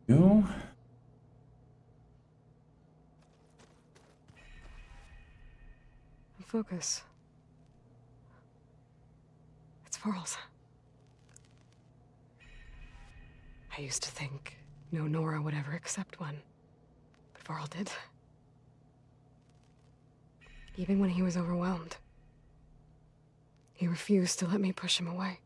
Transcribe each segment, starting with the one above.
Jo. Focus. It's Varl's. I used to think no Nora would ever accept one. But Varl did. Even when he was overwhelmed. He refused to let me push him away.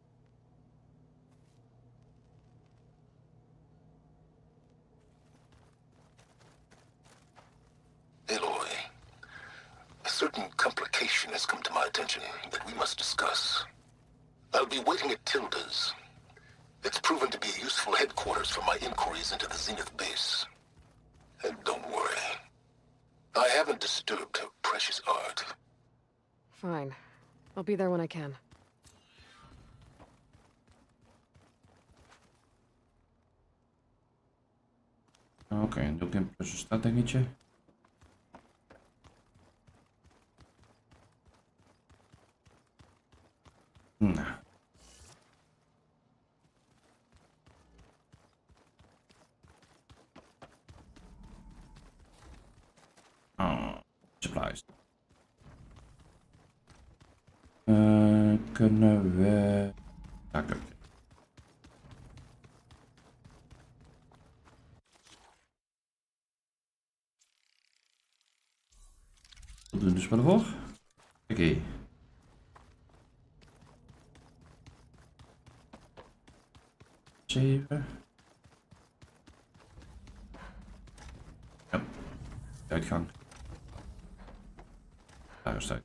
Aloy, a certain complication has come to my attention that we must discuss. I'll be waiting at Tilda's. It's proven to be a useful headquarters for my inquiries into the Zenith base. And don't worry. I haven't disturbed her precious art. Fine. I'll be there when I can. Oké, en doe ik een plus dat dingetje. Nou. Oh, supplies. Kunnen we... Ja, kijk. We doen dus maar ervoor. Oké. Zeven. Ja. Uitgang. Daar is het.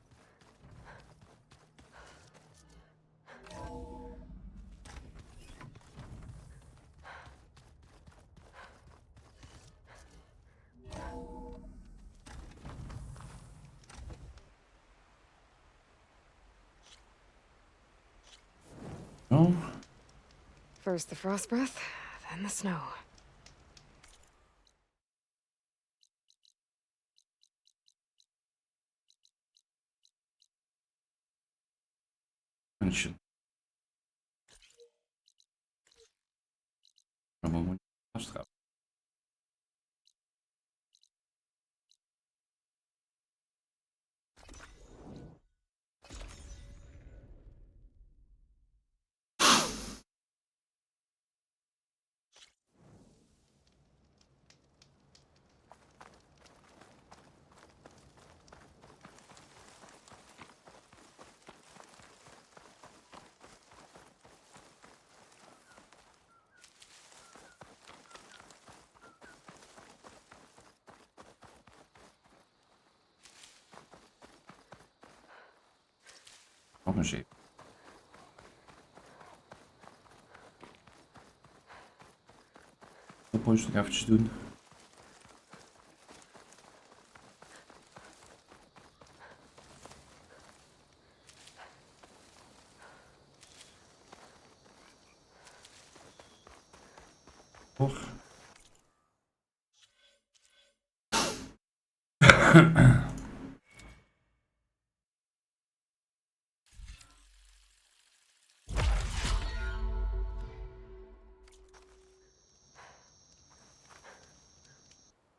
Oh. First the frost breath, then the snow. München. Maar we moeten afstraffen. Nog een 7. Dat post nog eventjes doen. Hoor.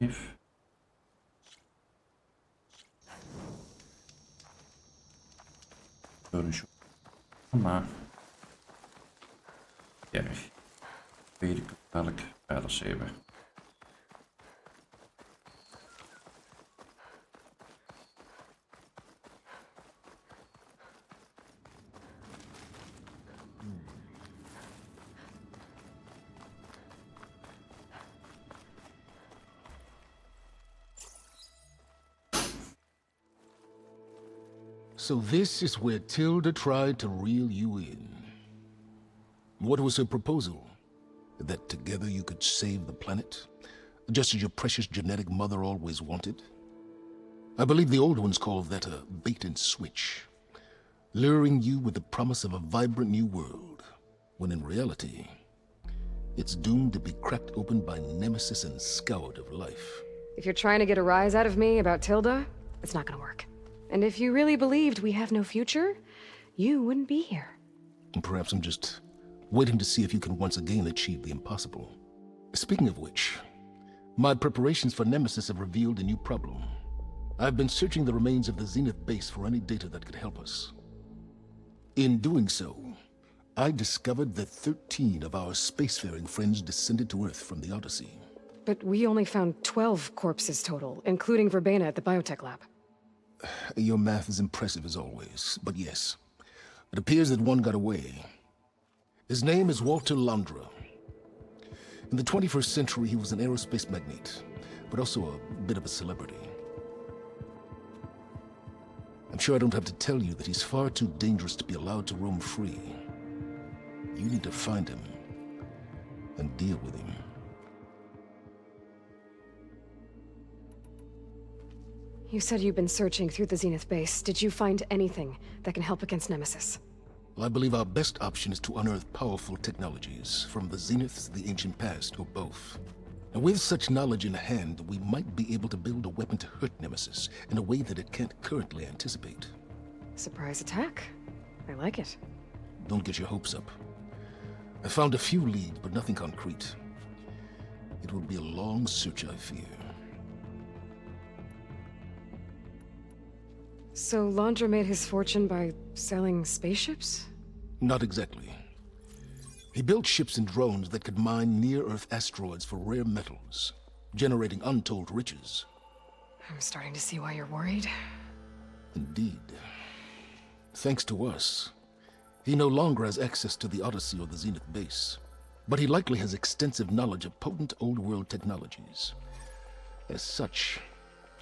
If. Door een show. Maar. Erg. Weet ik dadelijk verder zeven. So this is where Tilda tried to reel you in. What was her proposal? That together you could save the planet? Just as your precious genetic mother always wanted? I believe the old ones call that a bait and switch. Luring you with the promise of a vibrant new world, when in reality, it's doomed to be cracked open by nemesis and scoured of life. If you're trying to get a rise out of me about Tilda, it's not gonna work. And if you really believed we have no future, you wouldn't be here. And perhaps I'm just waiting to see if you can once again achieve the impossible. Speaking of which, my preparations for Nemesis have revealed a new problem. I've been searching the remains of the Zenith base for any data that could help us. In doing so, I discovered that 13 of our spacefaring friends descended to Earth from the Odyssey. But we only found 12 corpses total, including Verbena at the biotech lab. Your math is impressive as always, but yes, it appears that one got away. His name is Walter Landra. In the 21st century, he was an aerospace magnate, but also a bit of a celebrity. I'm sure I don't have to tell you that he's far too dangerous to be allowed to roam free. You need to find him and deal with him. You said you've been searching through the Zenith base. Did you find anything that can help against Nemesis? Well, I believe our best option is to unearth powerful technologies from the Zenith, the ancient past, or both. And with such knowledge in hand, we might be able to build a weapon to hurt Nemesis in a way that it can't currently anticipate. Surprise attack. I like it. Don't get your hopes up. I found a few leads, but nothing concrete. It will be a long search, I fear. So Landra made his fortune by selling spaceships? Not exactly. He built ships and drones that could mine near-Earth asteroids for rare metals, generating untold riches. I'm starting to see why you're worried. Indeed. Thanks to us, he no longer has access to the Odyssey or the Zenith base, but he likely has extensive knowledge of potent old-world technologies. As such,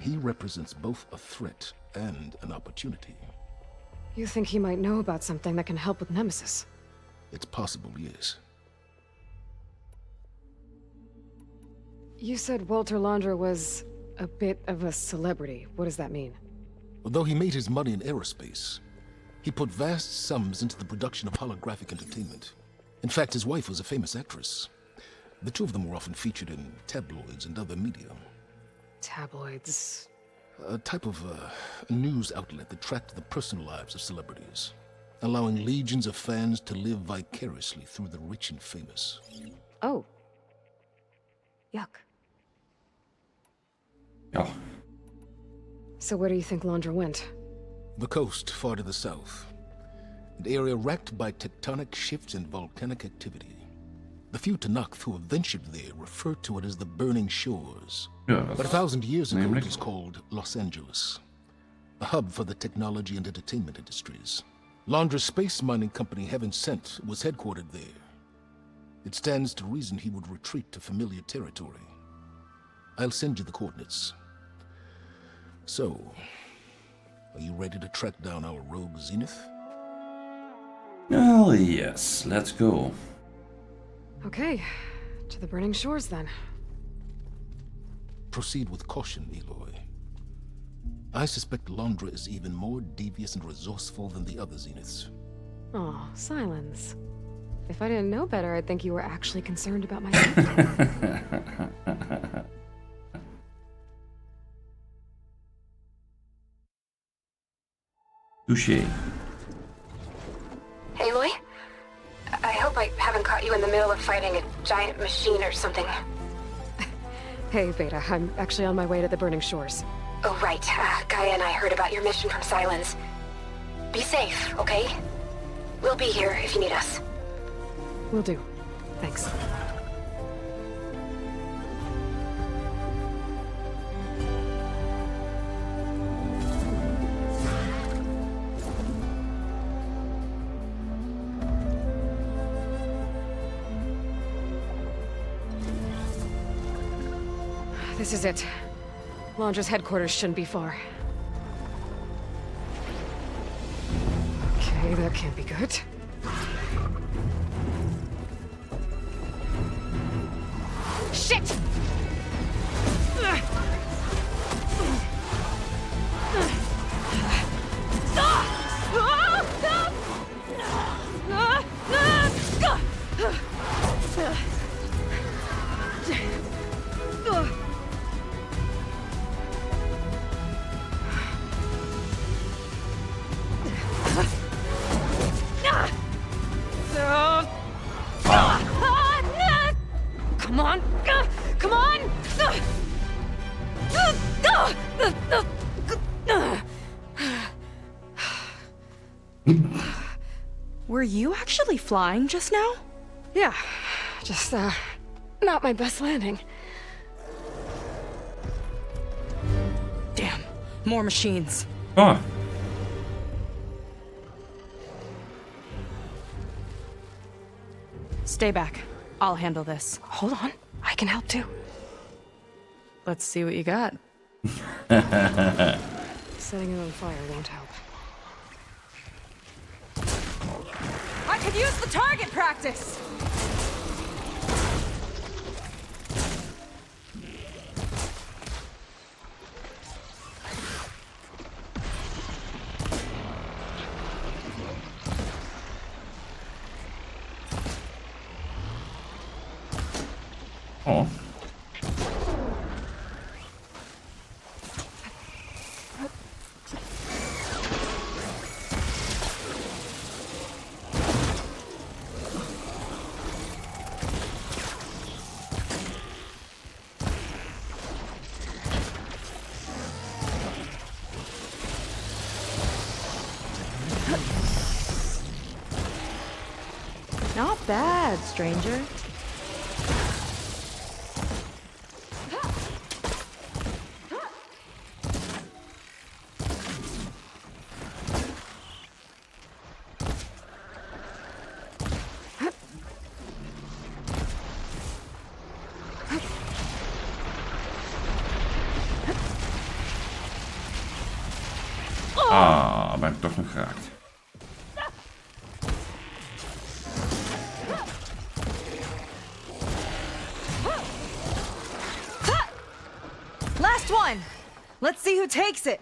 he represents both a threat and an opportunity. You think he might know about something that can help with Nemesis? It's possible, yes. You said Walter Landra was a bit of a celebrity. What does that mean? Although he made his money in aerospace, he put vast sums into the production of holographic entertainment. In fact, his wife was a famous actress. The two of them were often featured in tabloids and other media. Tabloids? A type of news outlet that tracked the personal lives of celebrities, allowing legions of fans to live vicariously through the rich and famous. Oh. Yuck. Ja. So where do you think Landra went? The coast, far to the south. An area racked by tectonic shifts and volcanic activity. The few Tanakh who have ventured there refer to it as the Burning Shores. Ja, But 1,000 years ago, namelijk. it was called Los Angeles, a hub for the technology and entertainment industries. Landra's space mining company, Heaven Sent, was headquartered there. It stands to reason he would retreat to familiar territory. I'll send you the coordinates. So, are you ready to track down our rogue Zenith? Well, yes, let's go. Okay, to the Burning Shores then. Proceed with caution, Eloy. I suspect Landra is even more devious and resourceful than the other Zeniths. Oh, silence. If I didn't know better, I'd think you were actually concerned about my safety. Touché. Aloy? I hope I haven't caught you in the middle of fighting a giant machine or something. Hey, Beta. I'm actually on my way to the Burning Shores. Oh, right. Gaia and I heard about your mission from Silence. Be safe, okay? We'll be here if you need us. Will do. Thanks. This is it. Landra's headquarters shouldn't be far. Okay, that can't be good. Shit! Come Come on! Come on! Were you actually flying just now? Yeah, just, not my best landing. Damn, more machines. Oh, Stay back. I'll handle this. Hold on, I can help too. Let's see what you got. Setting it on fire won't help. I could use the target practice! oh. Not bad, stranger. Ah, ben ik toch nog geraakt. Last one! Let's see who takes it!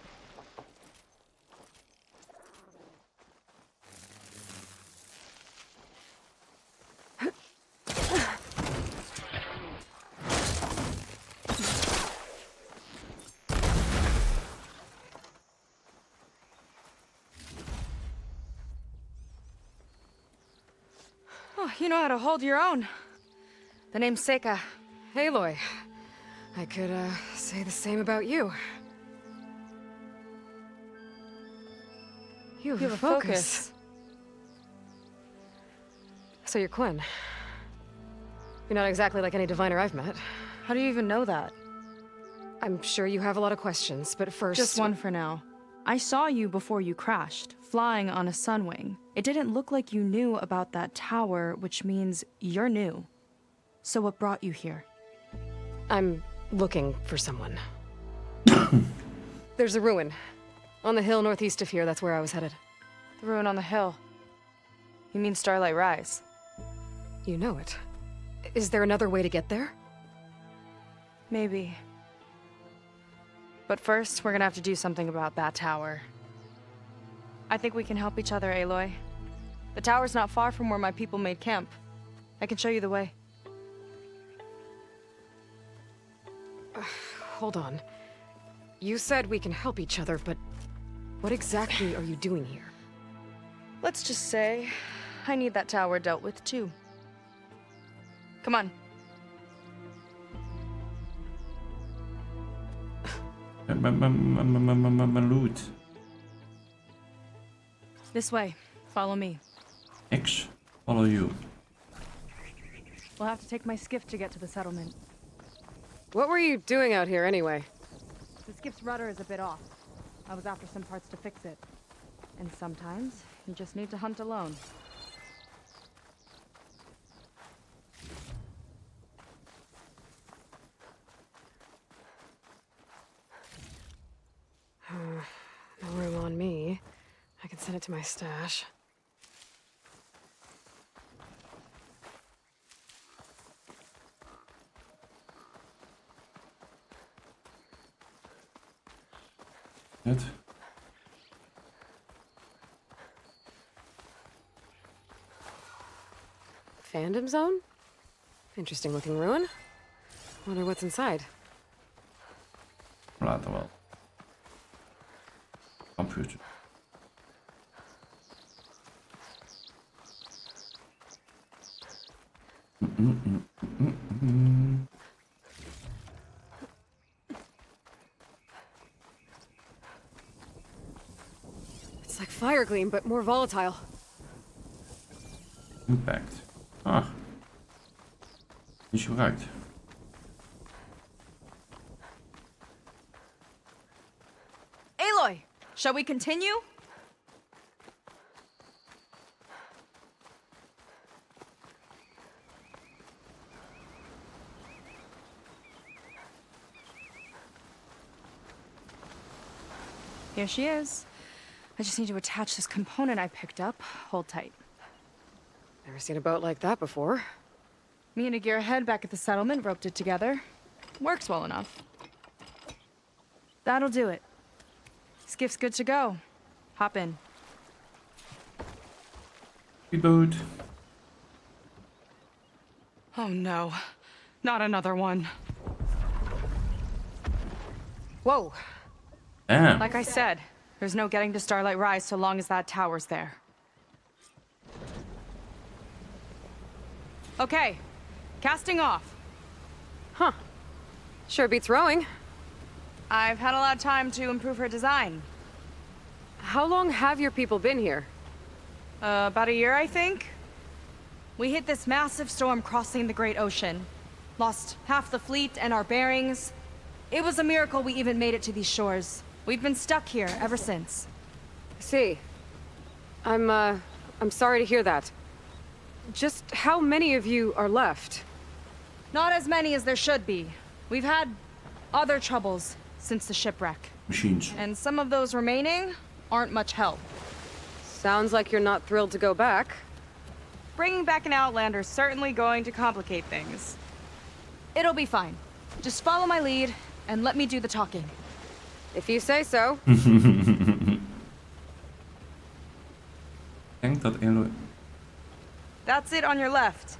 Oh, you know how to hold your own. The name's Seika. Aloy, I could, say the same about you. You have a focus. So you're Quinn. You're not exactly like any diviner I've met. How do you even know that? I'm sure you have a lot of questions, but first... Just one for now. I saw you before you crashed, flying on a sunwing. It didn't look like you knew about that tower, which means you're new. So what brought you here? I'm looking for someone. There's a ruin. On the hill northeast of here, that's where I was headed. The ruin on the hill. You mean Starlight Rise? You know it. Is there another way to get there? Maybe. But first, we're gonna have to do something about that tower. I think we can help each other, Aloy. The tower's not far from where my people made camp. I can show you the way. Hold on. You said we can help each other, but what exactly are you doing here? Let's just say, I need that tower dealt with too. Come on. My loot. This way. Follow me. X, follow you. We'll have to take my skiff to get to the settlement. What were you doing out here anyway? The skiff's rudder is a bit off. I was after some parts to fix it. And sometimes, you just need to hunt alone. No room on me. I can send it to my stash. Net. Fandom zone? Interesting looking ruin. Wonder what's inside. Later wel. Kampvuurtje. Terragleam, but more volatile. Impact. Ah. Niet gebruikt. Aloy, shall we continue? Here she is. I just need to attach this component I picked up. Hold tight. Never seen a boat like that before. Me and a gearhead back at the settlement roped it together. Works well enough. That'll do it. Skiff's good to go. Hop in. Speedboot. Oh no. Not another one. Whoa. Damn. Like I said, there's no getting to Starlight Rise so long as that tower's there. Okay. Casting off. Huh. Sure beats rowing. I've had a lot of time to improve her design. How long have your people been here? About a year, I think. We hit this massive storm crossing the Great Ocean. Lost half the fleet and our bearings. It was a miracle we even made it to these shores. We've been stuck here ever since. See. I'm sorry to hear that. Just how many of you are left? Not as many as there should be. We've had other troubles since the shipwreck. Machines. And some of those remaining aren't much help. Sounds like you're not thrilled to go back. Bringing back an Outlander's certainly going to complicate things. It'll be fine. Just follow my lead and let me do the talking. If you say so. Ik denk dat Aloy... That's it on your left.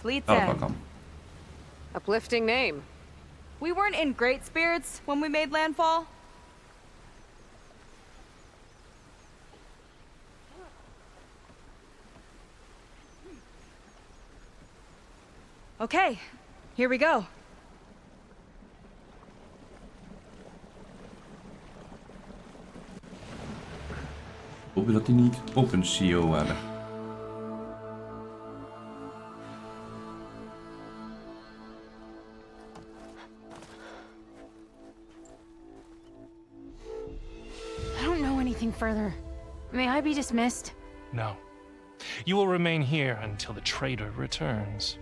Fleet's Oh, wel End. kan. Uplifting name. We weren't in great spirits when we made landfall. Okay, here we go. Hoop je dat die niet op een CEO hebben. I don't know anything further. May I be dismissed? No. You will remain here until the traitor returns.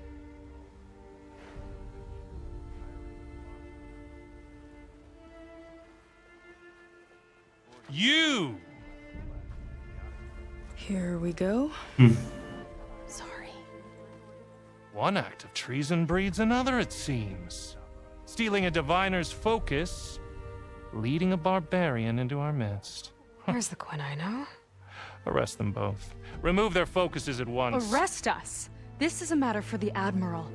You! Here we go. Sorry. One act of treason breeds another, it seems. Stealing a diviner's focus, leading a barbarian into our midst. Where's the Quinino? Arrest them both. Remove their focuses at once. Arrest us. This is a matter for the Admiral,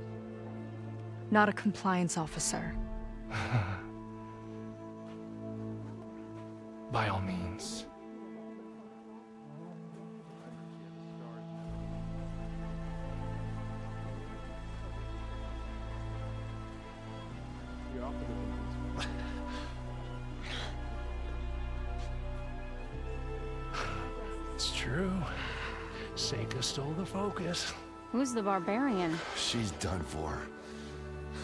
not a compliance officer. By all means. It's true. Seika stole the focus. Who's the barbarian? She's done for.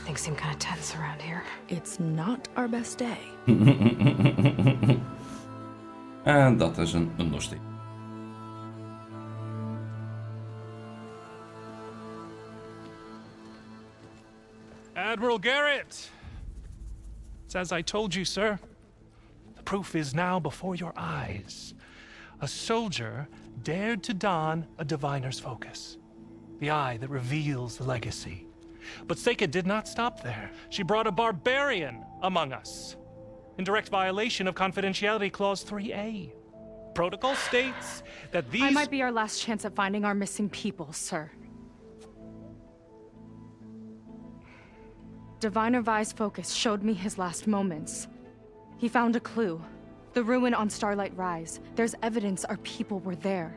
Things seem kind of tense around here. It's not our best day. En dat is een understatement. Admiral Garrett! It's as I told you, sir. The proof is now before your eyes. A soldier dared to don a diviner's focus. The eye that reveals the legacy. But Seika did not stop there. She brought a barbarian among us. In direct violation of Confidentiality Clause 3A. Protocol states that these... I might be our last chance at finding our missing people, sir. Diviner Vi's focus showed me his last moments. He found a clue. The ruin on Starlight Rise. There's evidence our people were there.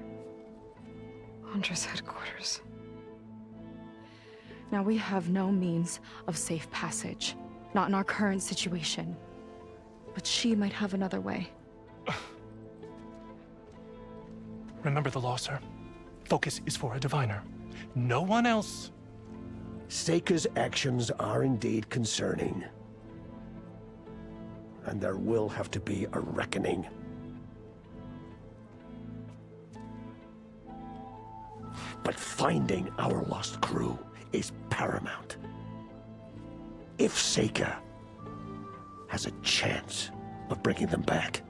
Hunter's headquarters. Now we have no means of safe passage. Not in our current situation. But she might have another way. Remember the law, sir. Focus is for a diviner. No one else. Seika's actions are indeed concerning. And there will have to be a reckoning. But finding our lost crew is paramount. If Seika has a chance of bringing them back,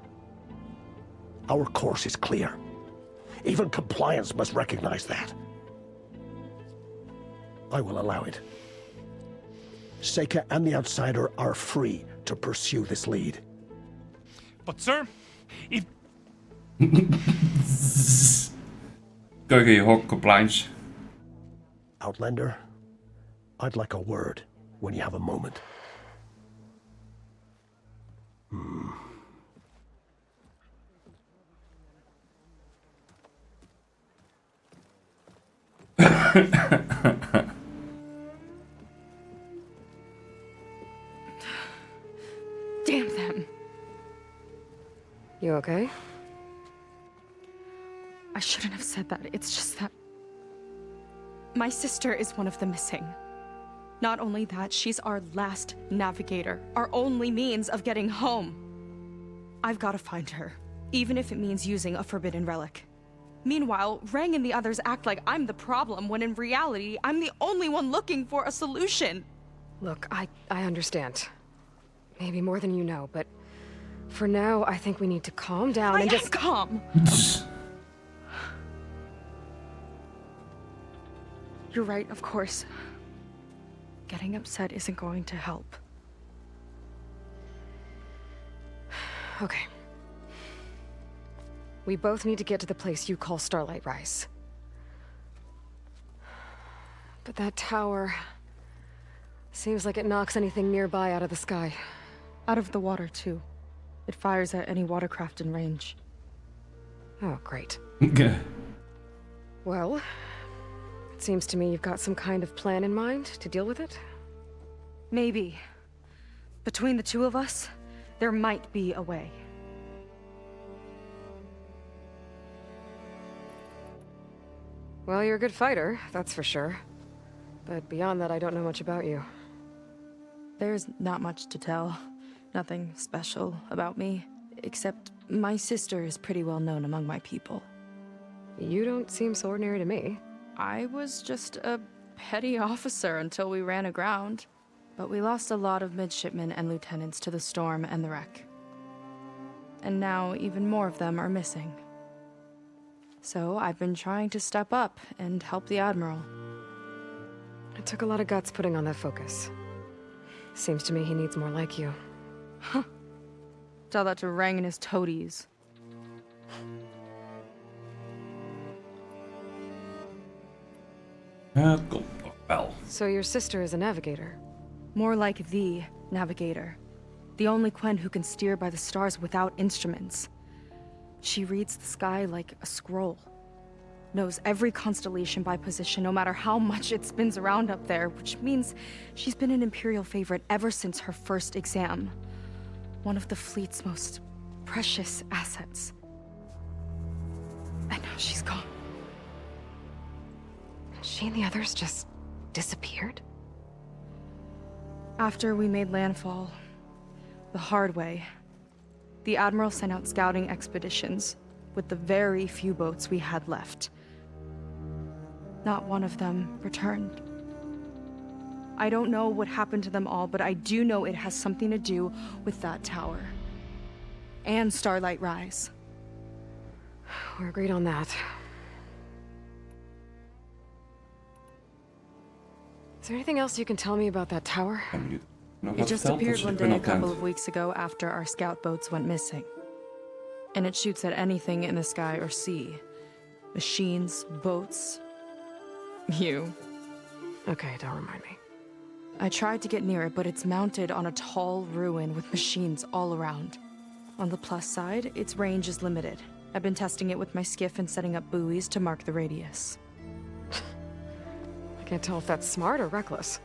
our course is clear. Even compliance must recognize that. I will allow it. Seika and the Outsider are free to pursue this lead. But sir, if... Keuken je hok op lijns. Outlander, I'd like a word when you have a moment. Damn them. You okay? I shouldn't have said that. It's just that my sister is one of the missing. Not only that, she's our last navigator, our only means of getting home. I've got to find her, even if it means using a forbidden relic. Meanwhile, Rang and the others act like I'm the problem, when in reality, I'm the only one looking for a solution. Look, I understand. Maybe more than you know, but for now, I think we need to calm down and just... calm. You're right, of course. Getting upset isn't going to help. Okay. We both need to get to the place you call Starlight Rise. But that tower... seems like it knocks anything nearby out of the sky. Out of the water, too. It fires at any watercraft in range. Oh, great. Okay. Well, it seems to me you've got some kind of plan in mind to deal with it. Maybe. Between the two of us, there might be a way. Well, you're a good fighter, that's for sure. But beyond that, I don't know much about you. There's not much to tell. Nothing special about me. Except my sister is pretty well known among my people. You don't seem so ordinary to me. I was just a petty officer until we ran aground. But we lost a lot of midshipmen and lieutenants to the storm and the wreck. And now even more of them are missing. So I've been trying to step up and help the Admiral. It took a lot of guts putting on that focus. Seems to me he needs more like you. Huh. Tell that to Rang and his toadies. Het komt nog wel. So your sister is a navigator? More like the navigator. The only Quen who can steer by the stars without instruments. She reads the sky like a scroll. Knows every constellation by position, no matter how much it spins around up there, which means she's been an Imperial favorite ever since her first exam. One of the fleet's most precious assets. And now she's gone. She and the others just disappeared? After we made landfall, the hard way, the Admiral sent out scouting expeditions with the very few boats we had left. Not one of them returned. I don't know what happened to them all, but I do know it has something to do with that tower. And Starlight Rise. We're agreed on that. Is there anything else you can tell me about that tower? Hebben jullie nog It wat just verteld? appeared Dus one ik ben day a op tijd. couple of weeks ago after our scout boats went missing. And it shoots at anything in the sky or sea. Machines, boats, you. Okay, don't remind me. I tried to get near it, but it's mounted on a tall ruin with machines all around. On the plus side, its range is limited. I've been testing it with my skiff and setting up buoys to mark the radius. I can't tell if that's smart or reckless.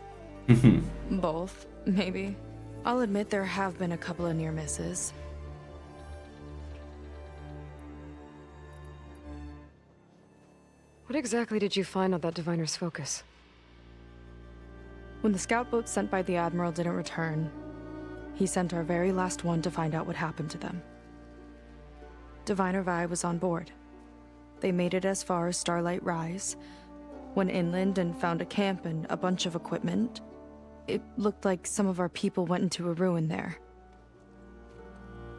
Both, maybe. I'll admit there have been a couple of near misses. What exactly did you find on that diviner's focus? When the scout boat sent by the Admiral didn't return, he sent our very last one to find out what happened to them. Diviner Vi was on board. They made it as far as Starlight Rise, went inland and found a camp and a bunch of equipment. It looked like some of our people went into a ruin there.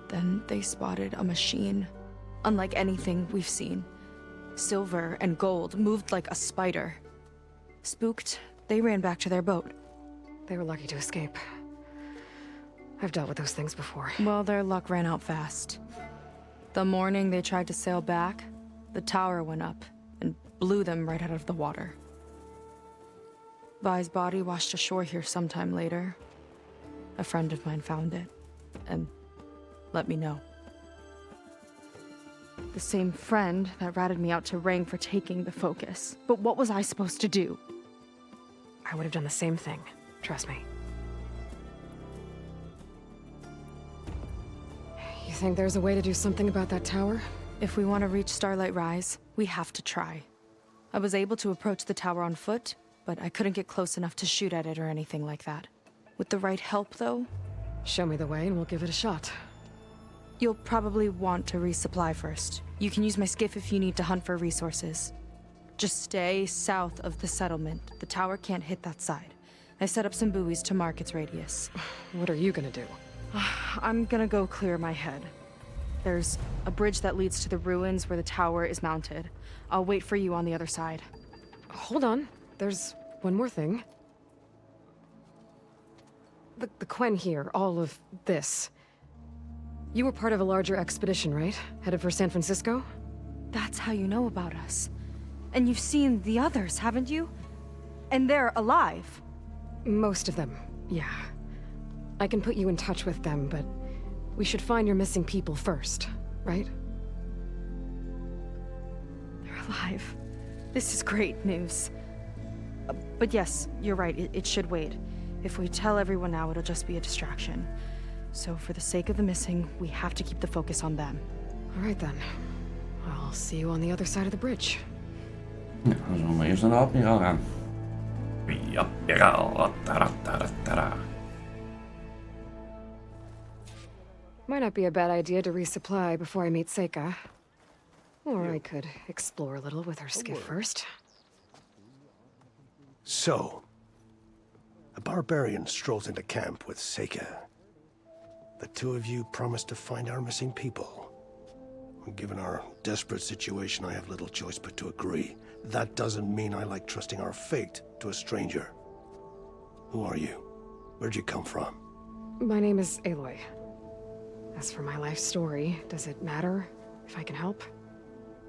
Then they spotted a machine, unlike anything we've seen. Silver and gold, moved like a spider. Spooked, they ran back to their boat. They were lucky to escape. I've dealt with those things before. Well, their luck ran out fast. The morning they tried to sail back, the tower went up and blew them right out of the water. Vi's body washed ashore here sometime later. A friend of mine found it and let me know. The same friend that ratted me out to Rang for taking the focus. But what was I supposed to do? I would have done the same thing. Trust me. You think there's a way to do something about that tower? If we want to reach Starlight Rise, we have to try. I was able to approach the tower on foot, but I couldn't get close enough to shoot at it or anything like that. With the right help, though, Show me the way and we'll give it a shot. you'll probably want to resupply first. You can use my skiff if you need to hunt for resources. Just stay south of the settlement. The tower can't hit that side. I set up some buoys to mark its radius. What are you gonna do? I'm gonna go clear my head. There's a bridge that leads to the ruins where the tower is mounted. I'll wait for you on the other side. Hold on. There's one more thing. The Quen here, all of this. You were part of a larger expedition, right? Headed for San Francisco? That's how you know about us. And you've seen the others, haven't you? And they're alive. Most of them, yeah. I can put you in touch with them, but we should find your missing people first, right? They're alive. This is great news. But yes, you're right, it should wait. If we tell everyone now, it'll just be a distraction. So for the sake of the missing, we have to keep the focus on them. All right then. I'll see you on the other side of the bridge. Ja, dan zullen we eerst naar de admiraal gaan. De admiraal. Tara. Might not be a bad idea to resupply before I meet Seika. Or I could explore a little with her skiff first. So, a barbarian strolls into camp with Seika. The two of you promised to find our missing people. Given our desperate situation, I have little choice but to agree. That doesn't mean I like trusting our fate to a stranger. Who are you? Where'd you come from? My name is Aloy. As for my life story, does it matter if I can help?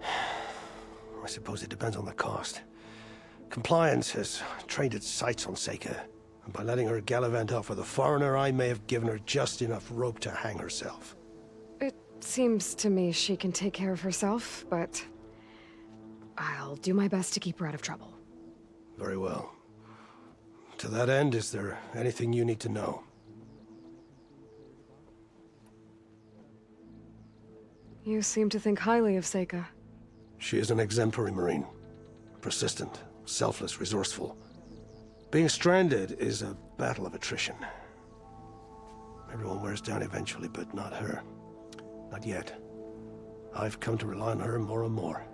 I suppose it depends on the cost. Compliance has trained its sights on Seika, and by letting her gallivant off with a foreigner, I may have given her just enough rope to hang herself. It seems to me she can take care of herself, but I'll do my best to keep her out of trouble. Very well. To that end, is there anything you need to know? You seem to think highly of Seika. She is an exemplary Marine. Persistent, selfless, resourceful. Being stranded is a battle of attrition. Everyone wears down eventually, but not her. Not yet. I've come to rely on her more and more.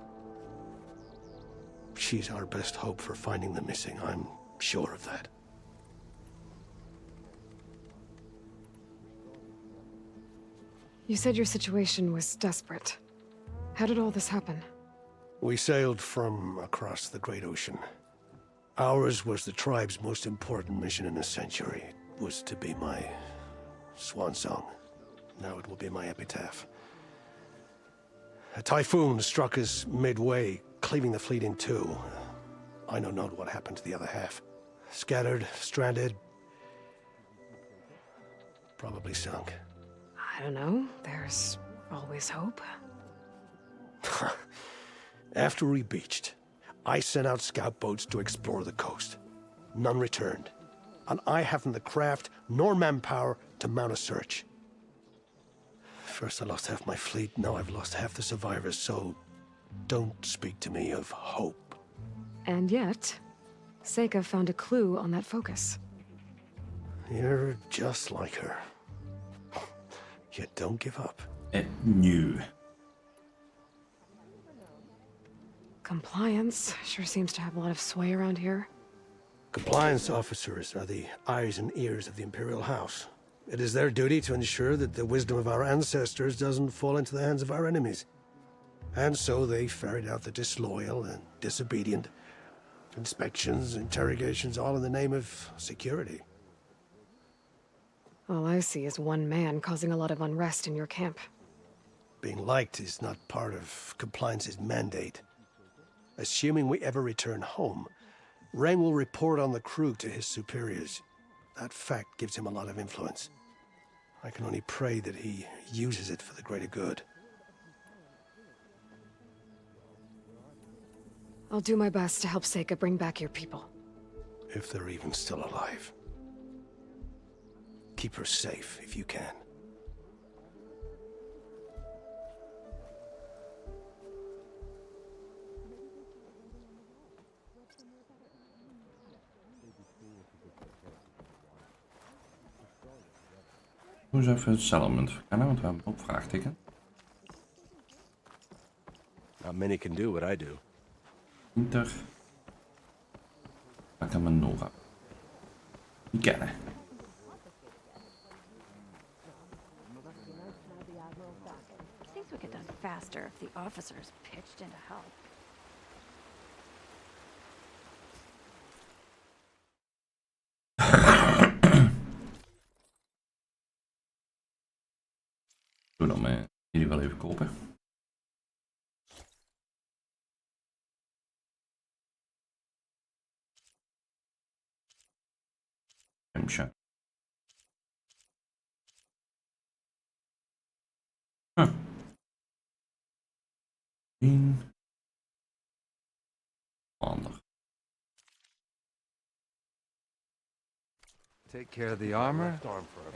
She's our best hope for finding the missing, I'm sure of that. You said your situation was desperate. How did all this happen? We sailed from across the Great Ocean. Ours was the tribe's most important mission in a century. It was to be my swan song. Now it will be my epitaph. A typhoon struck us midway, cleaving the fleet in two. I know not what happened to the other half. Scattered, stranded, probably sunk. I don't know. There's always hope. After we beached, I sent out scout boats to explore the coast. None returned. And I haven't the craft nor manpower to mount a search. First I lost half my fleet, now I've lost half the survivors, so don't speak to me of hope And yet, Seika found a clue on that focus. You're just like her. Yet don't give up. Nu. Compliance sure seems to have a lot of sway around here. Compliance officers are the eyes and ears of the Imperial House. It is their duty to ensure that the wisdom of our ancestors doesn't fall into the hands of our enemies. And so they ferret out the disloyal and disobedient. Inspections, interrogations, all in the name of security. All I see is one man causing a lot of unrest in your camp. Being liked is not part of Compliance's mandate. Assuming we ever return home, Rain will report on the crew to his superiors. That fact gives him a lot of influence. I can only pray that he uses it for the greater good. I'll do my best to help Seika bring back your people. If they're even still alive. Keep her safe if you can. Hoe zou even het settlement verkennen, want we hebben ook vraagteken. Not many can do what I do. Inter. Ik kan mijn Nora. Die kennen. Things would get done faster if the officers pitched in to help. Doe dan jullie wel even kopen. Hemsje. Handig. Take care of the armor,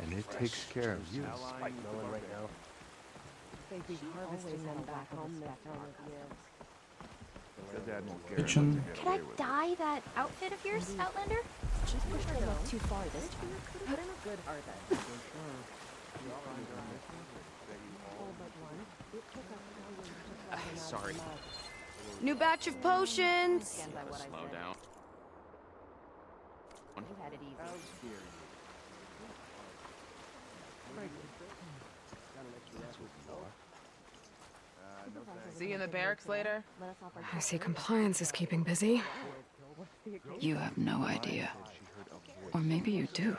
and it takes care of you. Kitchen. Could I dye that outfit of yours, Outlander? Just push the luck too far this time. Put in a good harvest. Sorry. New batch of potions! Slow down. See you in the barracks later? I see Compliance is keeping busy. You have no idea. Or maybe you do.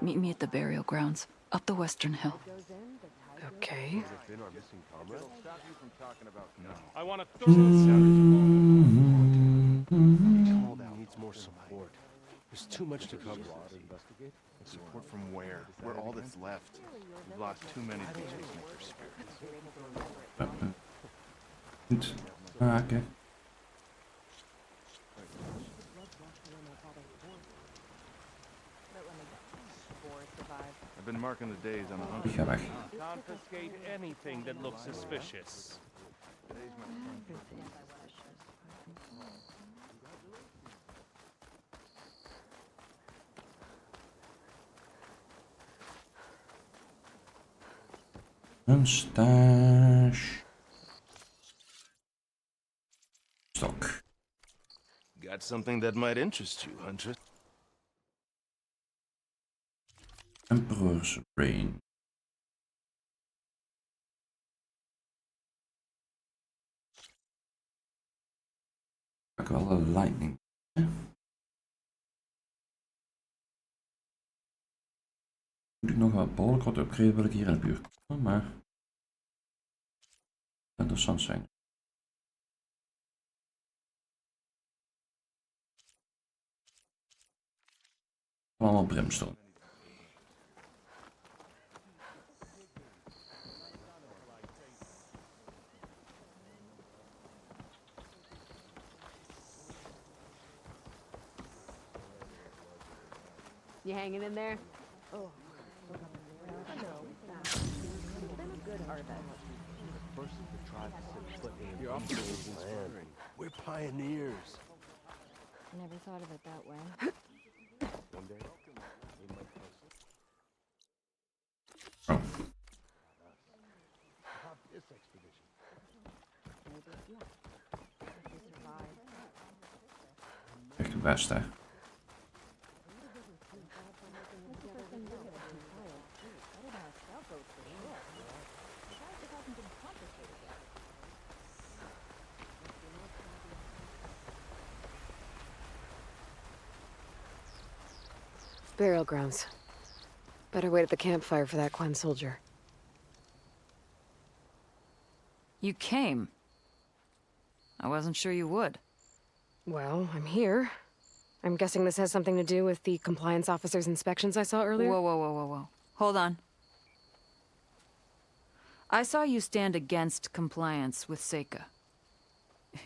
Meet me at the burial grounds, up the western hill. Okay. I want to Needs more support. There's too much to cover. Support from where? We're all that's left. We've lost too many peacemakers' spirits. Goed. Oké. I've been marking the days on the hunt. Ik ga weg. confiscate anything that looks suspicious. Een stash. Stok. Got something that might interest you, Huntress. Emperor's Brain. Pak wel een lightning. Moet ik nog wat behoorlijk wat upgraden, wil ik hier in de buurt komen, maar interessant zijn. Allemaal brimstone. You hanging in there? We're pioneers. Never thought of it that way. One day, we might Oh, stop this expedition. Maybe, yeah. If we survive. kijk het beste. Burial grounds. Better wait at the campfire for that Quen soldier. You came. I wasn't sure you would. Well, I'm here. I'm guessing this has something to do with the compliance officer's inspections I saw earlier? Whoa, whoa, whoa, whoa, whoa. Hold on. I saw you stand against compliance with Seika.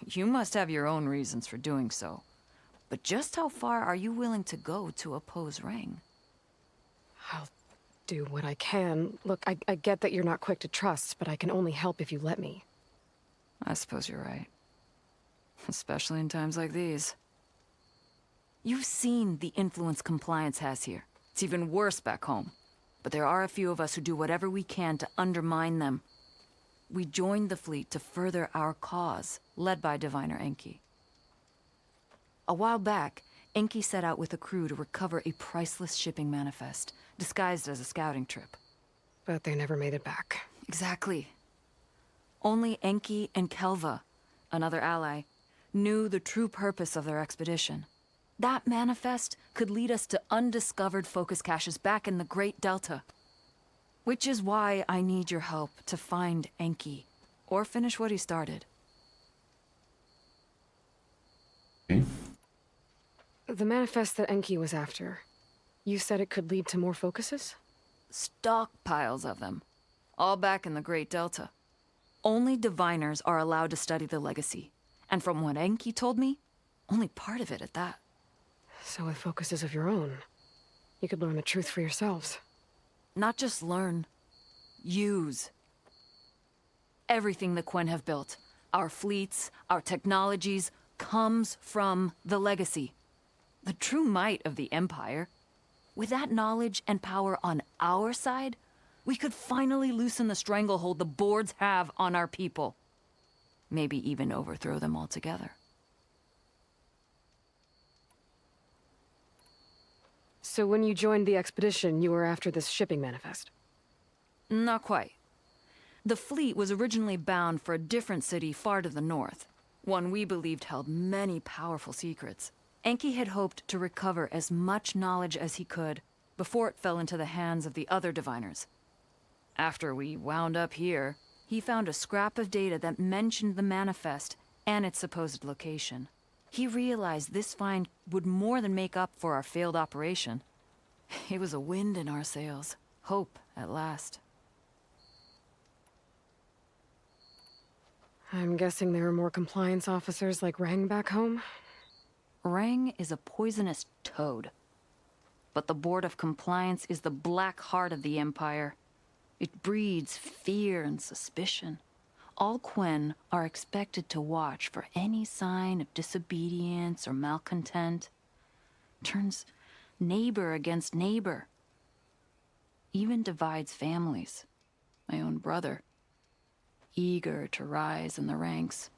You must have your own reasons for doing so. But just how far are you willing to go to oppose Rang? I'll do what I can. Look, I get that you're not quick to trust, but I can only help if you let me. I suppose you're right. Especially in times like these. You've seen the influence compliance has here. It's even worse back home. But there are a few of us who do whatever we can to undermine them. We joined the fleet to further our cause, led by Diviner Enki. A while back, Enki set out with a crew to recover a priceless shipping manifest, disguised as a scouting trip. But they never made it back. Exactly. Only Enki and Kelva, another ally, knew the true purpose of their expedition. That manifest could lead us to undiscovered focus caches back in the Great Delta. Which is why I need your help to find Enki, or finish what he started. Okay. The manifest that Enki was after. You said it could lead to more focuses? Stockpiles of them. All back in the Great Delta. Only diviners are allowed to study the legacy. And from what Enki told me, only part of it at that. So with focuses of your own, you could learn the truth for yourselves. Not just learn. Use. Everything the Quen have built, our fleets, our technologies, comes from the legacy. The true might of the Empire. With that knowledge and power on our side, we could finally loosen the stranglehold the boards have on our people. Maybe even overthrow them altogether. So when you joined the expedition, you were after this shipping manifest? Not quite. The fleet was originally bound for a different city far to the north. One we believed held many powerful secrets. Enki had hoped to recover as much knowledge as he could before it fell into the hands of the other diviners. After we wound up here, he found a scrap of data that mentioned the manifest and its supposed location. He realized this find would more than make up for our failed operation. It was a wind in our sails. Hope, at last. I'm guessing there are more compliance officers like Rang back home? Rang is a poisonous toad. But the Board of Compliance is the black heart of the Empire. It breeds fear and suspicion. All Quen are expected to watch for any sign of disobedience or malcontent. Turns neighbor against neighbor. Even divides families. My own brother, eager to rise in the ranks,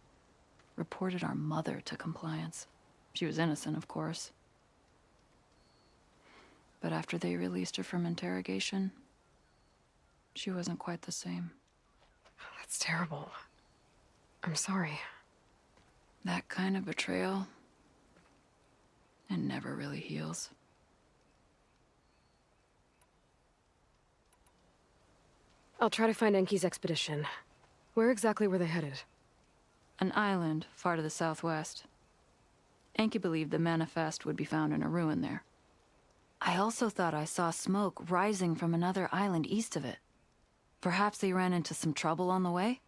reported our mother to Compliance. She was innocent, of course. But after they released her from interrogation, she wasn't quite the same. That's terrible. I'm sorry. That kind of betrayal, it never really heals. I'll try to find Enki's expedition. Where exactly were they headed? An island far to the southwest. Enki believed the manifest would be found in a ruin there. I also thought I saw smoke rising from another island east of it. Perhaps they ran into some trouble on the way?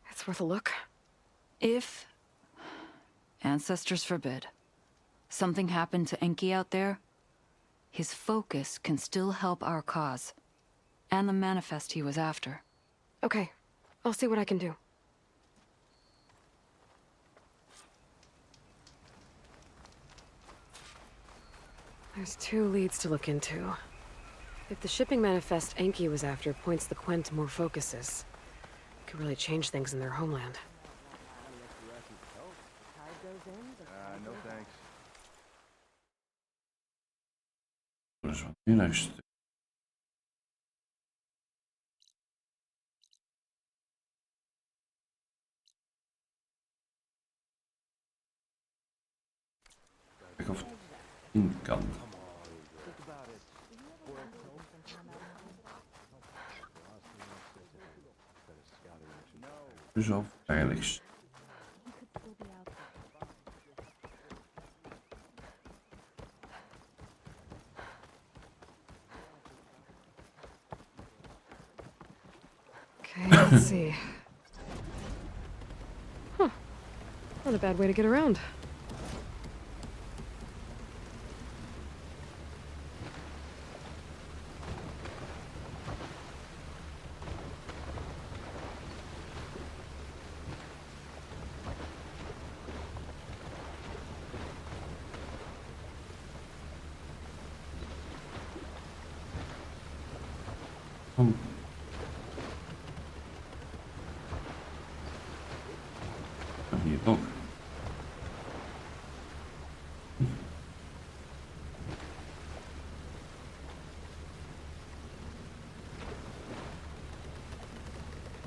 It's worth a look. If, ancestors forbid, something happened to Enki out there, his focus can still help our cause, and the manifest he was after. Okay, I'll see what I can do. There's 2 leads to look into. If the shipping manifest Enki was after points the Quen to more focuses, it could really change things in their homeland. No thanks. Dus wat nu luistert. Kijk of het in kan. Zo veilig. Okay, let's see. Huh. Not a bad way to get around. Hier ook.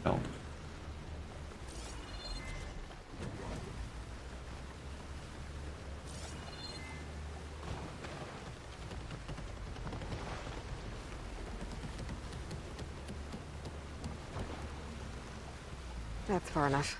Helder. That's far enough.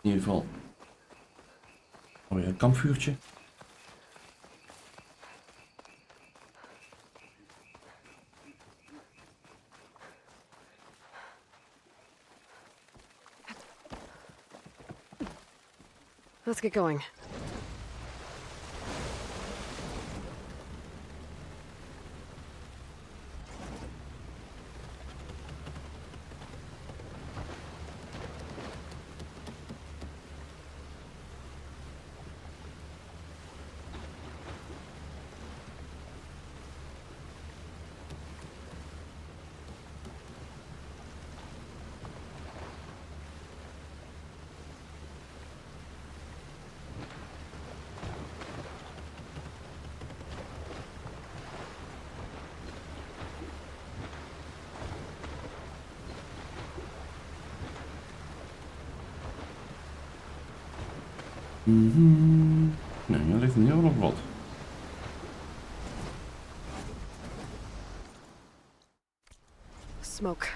In ieder geval alweer een kampvuurtje. Let's get going. Nee, hier ligt een heel nog wat. Smoke.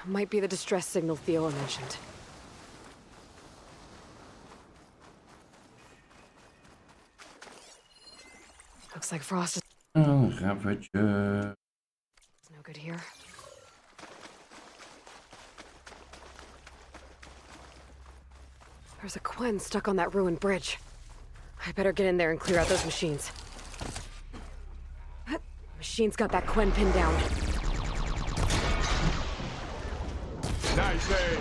Might be the distress signal Theo mentioned. Looks like Frost is... Een rabbetje. It's no good here. There's a Quen stuck on that ruined bridge. I better get in there and clear out those machines. Machine's got that Quen pinned down. Nice aim.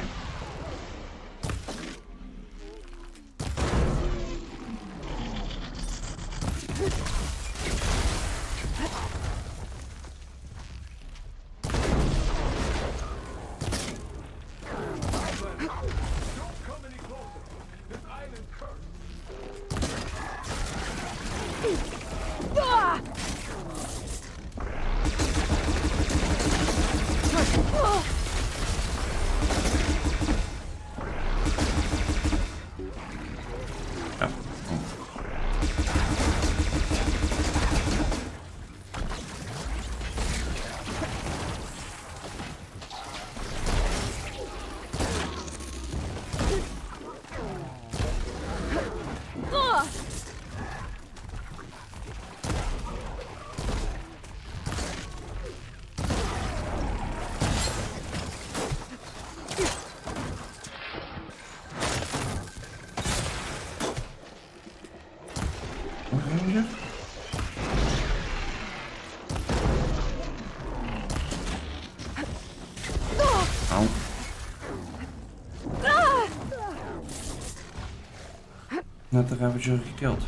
Net de Ravager gekild.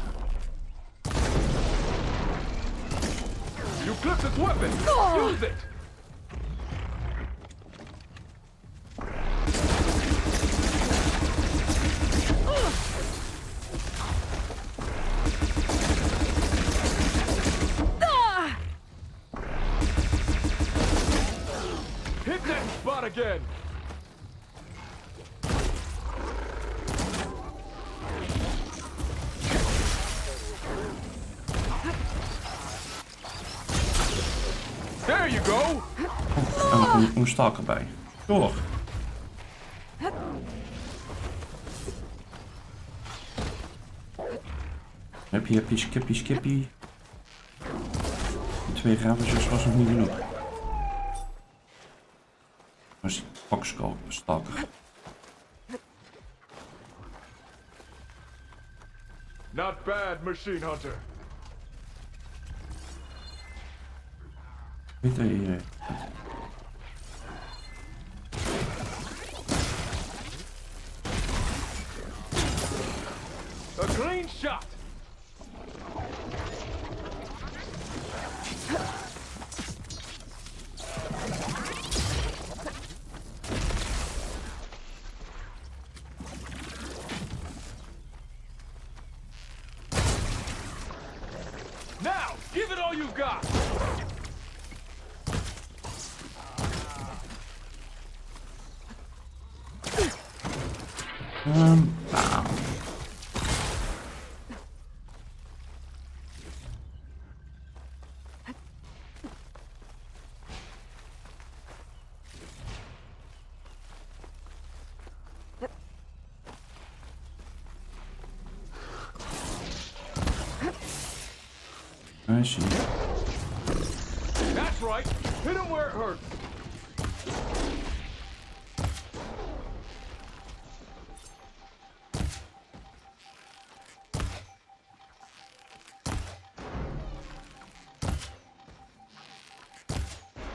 You clipped its weapon! Use it! Hit that spot again! There you go! En een stalker bij. Door. Skippie, skippie, skippie. Die 2 Ravagers was nog niet genoeg. Was die foxstalker. Not bad, machine hunter. Weet je hier? A clean shot! Now, give it all you've got! Bam. I see. That's right! Hit him where it hurts!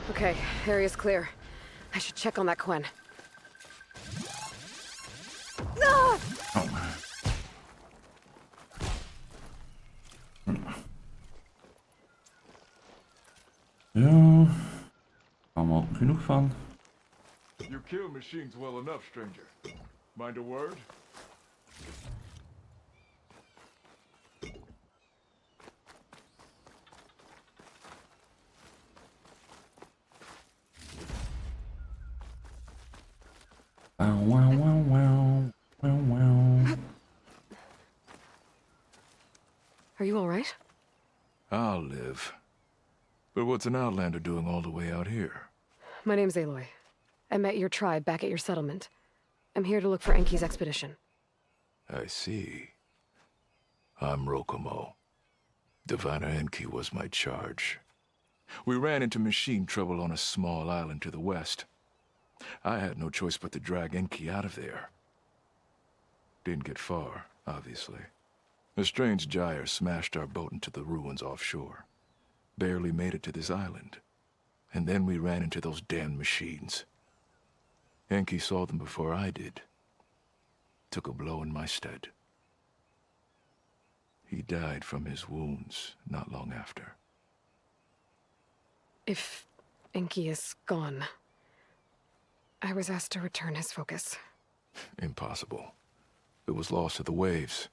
Okay, area's clear. I should check on that Quen. Ah! Ja, allemaal genoeg van. You kill machines well enough, stranger. Mind a word? Wow, wow, wow, wow, wow, wow. Are you all right? I'll live. But what's an outlander doing all the way out here? My name's Aloy. I met your tribe back at your settlement. I'm here to look for Enki's expedition. I see. I'm Rokomo. Diviner Enki was my charge. We ran into machine trouble on a small island to the west. I had no choice but to drag Enki out of there. Didn't get far, obviously. A strange gyre smashed our boat into the ruins offshore. Barely made it to this island. And then we ran into those damn machines. Enki saw them before I did. Took a blow in my stead. He died from his wounds not long after. If Enki is gone, I was asked to return his focus. Impossible. It was lost to the waves.